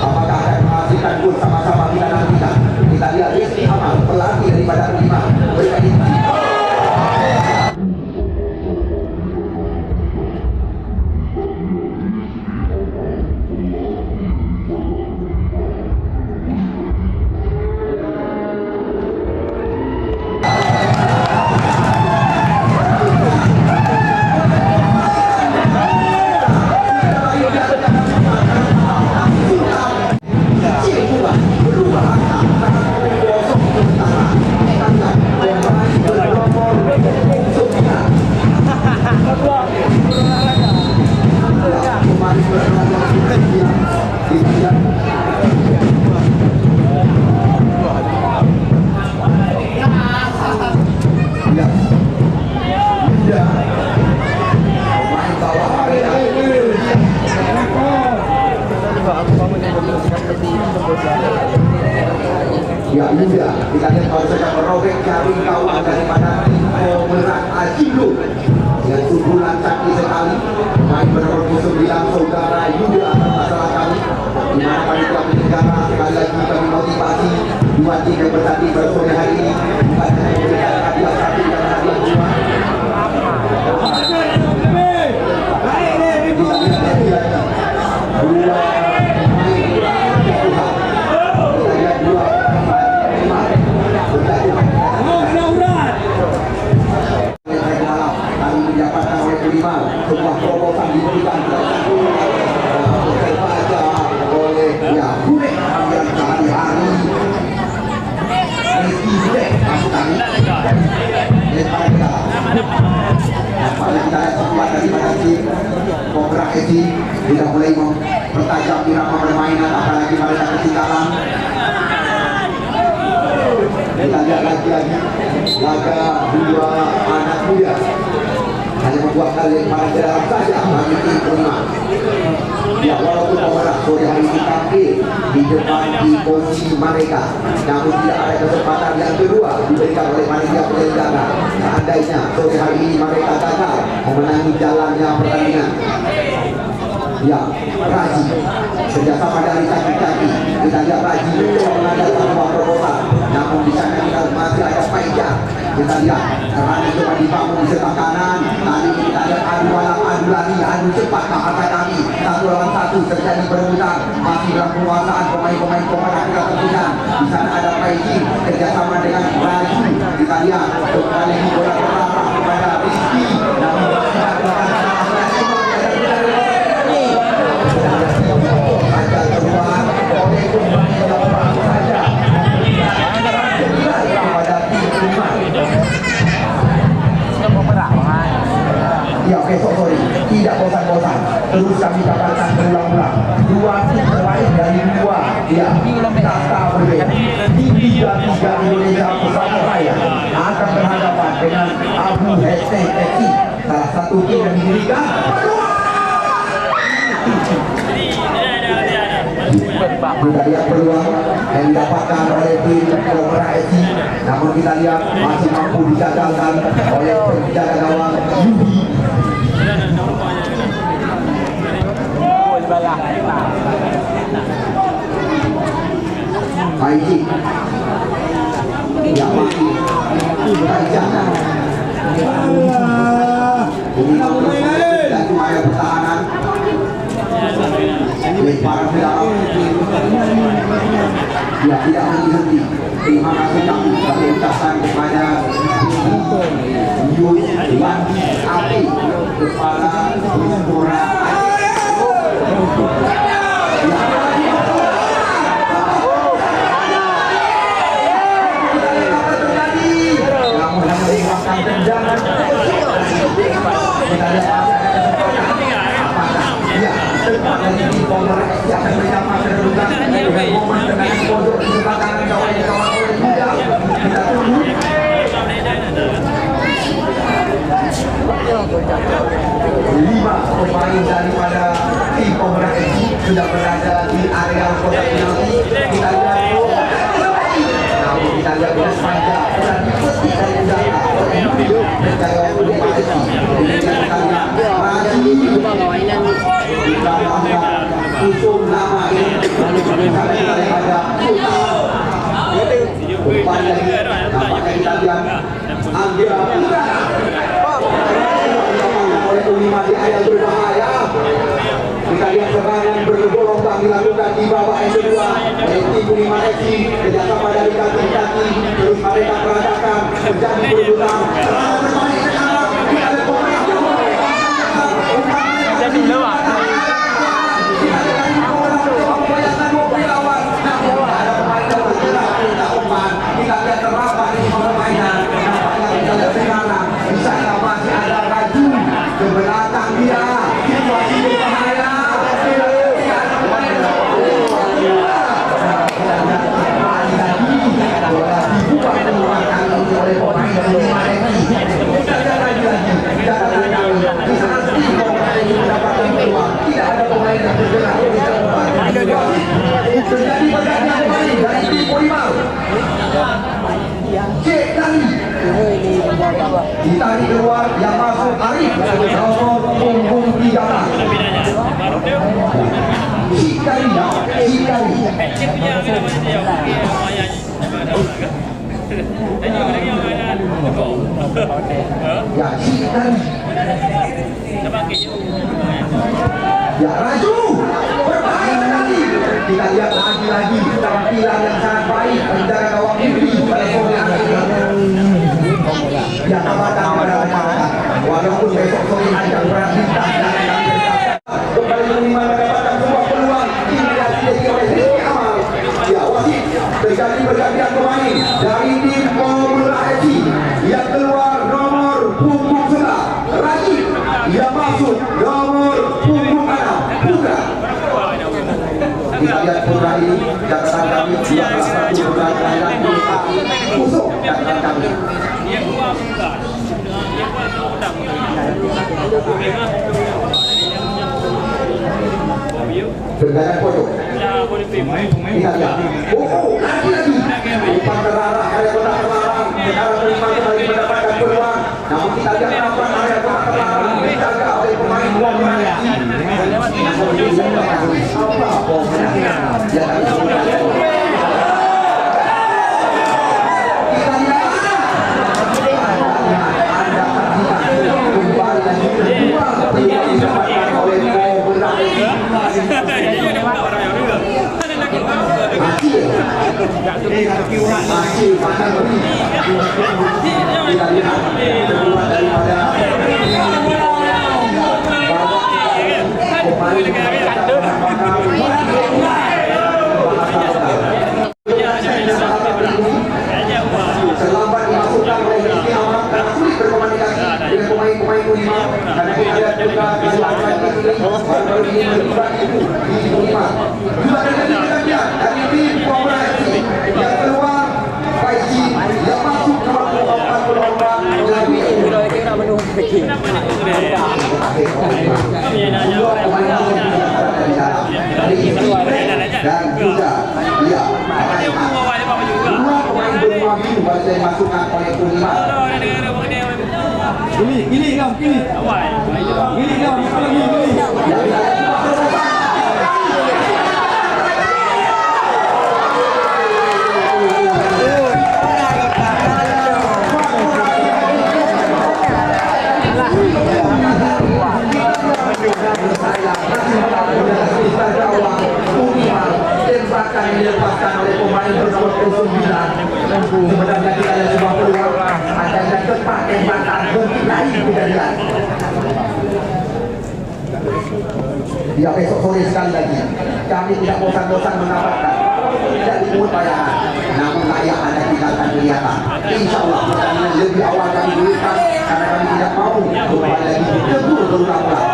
Apakah akan menghasilkan gol sama-sama kita nantikan? Kita lihat Rizky Amal pelatih daripada Umi berikan inti. Ya Yuda, kita lihat kalau sedang merobek jaring gawang daripada Timo Merak Ajilu dengan sundulan canggih sekali. Main bernomor 9 saudara Yuda atas masalah kami. Di mana panitia penyelenggara sekali lagi kami motivasi dua tim yang bertanding pada sore hari ini bukan hanya memberikan hadiah 1 dan hadiah 2. Kita lihat lagi dua sebuah terobosan diberikan terbaca oleh ya Bule yang sehari-hari Rizky Bule masuk kami daripada kita apalagi kita lihat sebuah daripada tim Kobra Esi tidak boleh mempertajam irama permainan apalagi mereka ketinggalan. Kita lihat lagi laga dua anak muda hanya membuat kali pada dalam saja bagi tim Prima. Ya walaupun pemenang sore hari ini tampil di depan di posisi mereka, namun tidak ada kesempatan yang kedua diberikan oleh panitia penyelenggara. Seandainya sore hari ini mereka gagal memenangi jalannya pertandingan. Ya, Raji kerjasama dari kaki-kaki. Kita lihat Raji mencoba mengadakan sebuah terobosan, namun di sana kita masih ada Faizah. Kita lihat serangan coba dibangun di sebelah kanan. Kali ini kita lihat adu malam, adu lari, adu cepat bahasa kami. 1 lawan 1 terjadi berebutan. Masih dalam penguasaan pemain-pemain Komara kita tentukan. Di sana ada Faizah kerjasama dengan Raji. Kita lihat kembali bola terarah kepada Rizky. Namun ya besok sore tidak bosan-bosan terus kami kabarkan berulang-ulang dua tim terbaik dari dua ya kasta berbeda tim Liga 3 Indonesia Pusat Raya akan berhadapan dengan Abu Hessein FC, salah satu tim yang didirikan Kita lihat peluang yang didapatkan oleh tim Cobra FC, namun kita lihat masih mampu digagalkan oleh penjaga gawang Yubi. Baiki yang masih jangan dan upaya pertahanan lemparan ke dalam dia tidak henti. Terima kasih kami ucapkan kepada Yuwan Api kepala Cobra lima pemain daripada tim Cobra FC sudah berada di area kotak penalti. Kita lihat namun kita lihat dengan sepanjang dan diikuti dari udara oleh Yubi berjaya untuk maju. Kemudian kita lihat Raji kita angkat usung nama ini sampai daripada umpan lagi nampaknya kita lihat Anggira Putra oleh Ulima di area berbahaya. Kita lihat serangan bergelombang dilakukan di bawah S2 oleh tim Ulima FC kerjasama dari kaki-kaki terus mereka peradakan menjadi berulang serangan berbalik sekarang kita lihat pemain jadi lewat kita lihat terlambat di permainan nampaknya kita lihat sekarang di sana masih ada Raju ke belakang dia situasi berbahaya oleh pemain dari kita lihat lagi di sana mendapatkan peluang tidak ada pemain yang bergerak terjadi pergantian pemain dari tim Polimau. Cek tadi ditarik keluar yang masuk Arif nomor punggung 13 Sikari ya Sikari ya Raju berbahaya sekali. Kita lihat lagi-lagi tampilan yang sangat baik penjaga gawang Yubi pada sore hari ini. Ya tambahkan pada masyarakat walaupun besok sore ajang berat bintang kembali menerima mendapatkan sebuah peluang intimidasi oleh Rizky Amal. Ya wasit terjadi pergantian pemain dari tim Cobra FC yang keluar nomor punggung 11 Rajib yang masuk nomor punggung 6 Putra. Kita lihat Putra ini catatan kami juga salah satu pertandingan musuh catatan kami. Bergaya pojok. Kita lihat. Lagi. Umpan terarah area kotak terlarang. Sekarang terima kembali mendapatkan peluang. Namun kita lihat umpan area kotak terlarang dijaga oleh pemain Cobra FC. Kita lihat keluar daripada terlambat dimasukkan oleh Rizky Amal karena sulit berkomunikasi dengan pemain-pemain Ulima karena kita lihat juga kesalahan ini baru ini melibat itu di Ulima juga terjadi pergantian dari tim Cobra FC yang keluar Faisi yang masuk ke babak peluang Nabi dan dimasukkan oleh Umar. Gili kau, gili. Gili kau, apa lagi gili? Tembakan yang dilepaskan oleh pemain bernomor 09. Sebenarnya kita ada sebuah peluang, adanya tepat tembakan lain kejadian. Ya besok sore sekali lagi kami tidak bosan-bosan mengatakan tidak dipungut bayaran, namun layak ada kita akan kelihatan. Insya Allah pertandingan lebih awal kami dulukan karena kami tidak mau kembali lagi tegur berulang-ulang.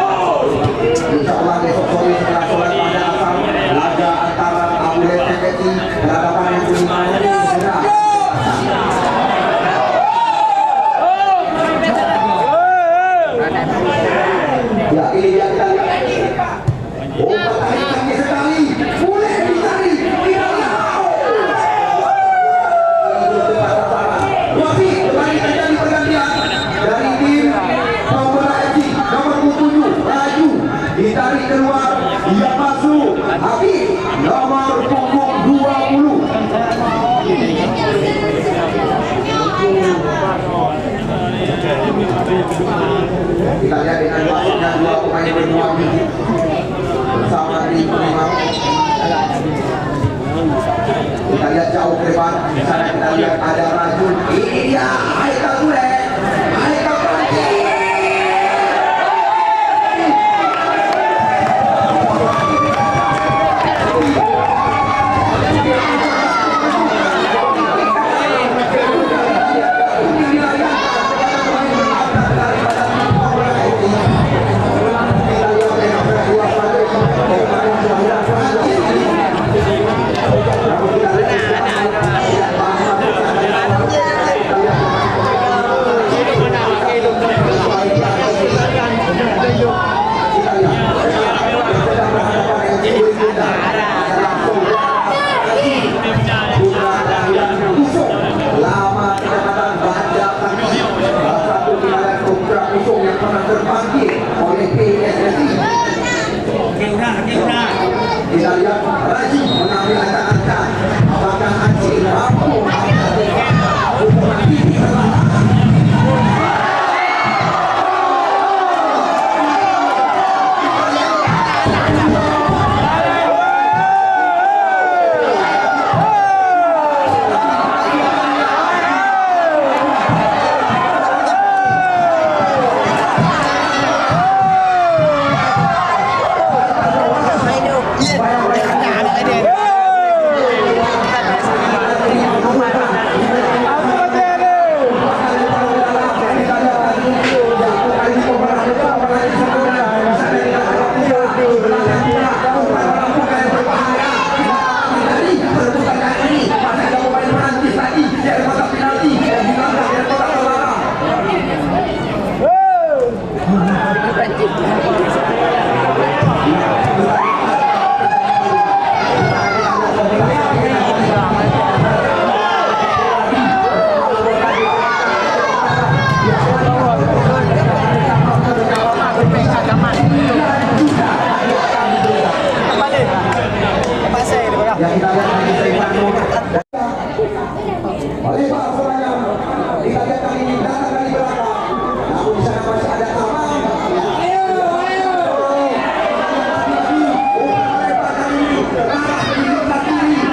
Insya Allah besok sore setelah sholat pada asar laga antara Abu TPI berhadapan yang kelima ya ini dia kita lihat. Oh, kaki sekali boleh dicari tidak masih kembali terjadi pergantian dari tim Pemula FC nomor 27 Raju ditarik keluar, ia masuk Habib nomor punggung 20. Kita lihat dengan masuknya dua pemain bernama bersama di Primau. Kita lihat jauh ke depan, di sana kita lihat ada Rajul. Ini dia Haikal Sule, Haikal Prancis. Kita lihat Raji mengambil angka-angka, apakah Aceh mampu hukuman ini yang kita lihat lagi Seipanto oleh Pak Suraya. Kita lihat kali ini datang dari belakang, namun di sana masih ada Aman.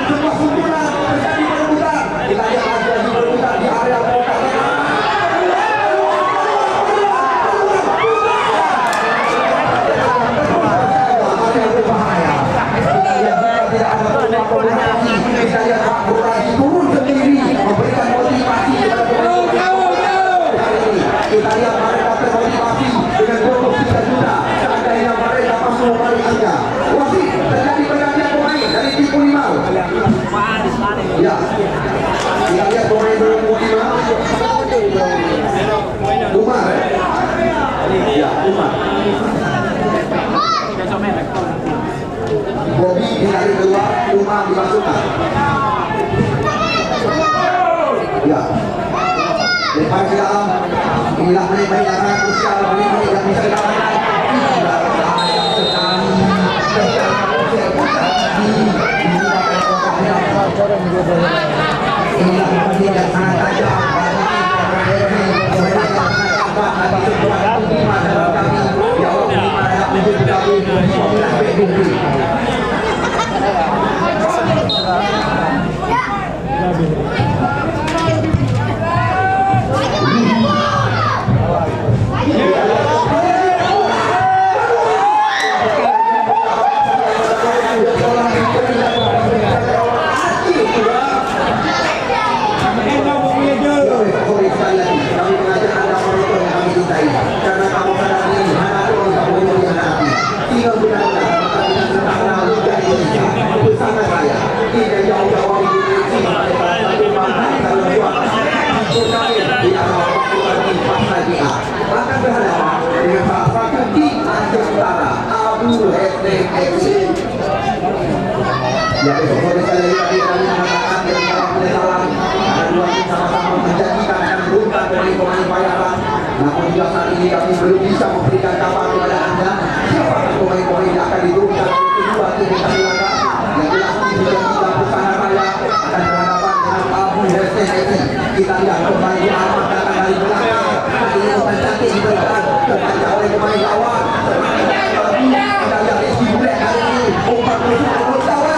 Sebuah sundulan terjadi perebutan. Kita lihat lagi perebutan di area kota. Kita lihat Pak Buradi turun sendiri memberikan motivasi kepada pemain. Kita lihat mereka termotivasi dengan bonus 3 juta. Seandainya mereka masuk balikannya. Wasit terjadi pergantian pemain dari tim Pulimau. Ya, kita lihat pemain dari Pulimau. Umar. Ya, Umar. Bobby ditarik keluar, Umar dimasukkan. Ya, Inilah menit-menit yang sangat krusial, menit-menit yang bisa dikatakan inilah menit yang sangat tajam. Ya besok sore sekali lagi kami mengatakan dan dalam penyesalan karena dua tim sama-sama menjanjikan akan berubah pemain-pemain bayaran. Namun juga saat ini kami belum bisa memberikan kabar kepada anda siapa pemain-pemain yang akan diturunkan oleh kedua tim yang kami lakukan. Yang jelas tim menjanjikan Pusana Raya akan berhadapan dengan Abu Hesne FC. Kita lihat pemain di aman datang dari belakang. Kali ini pemain cantik diberikan terbaca oleh pemain lawan. Kita lihat Rizky Bulek kali ini umpan musuh bertawa.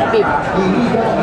Habib.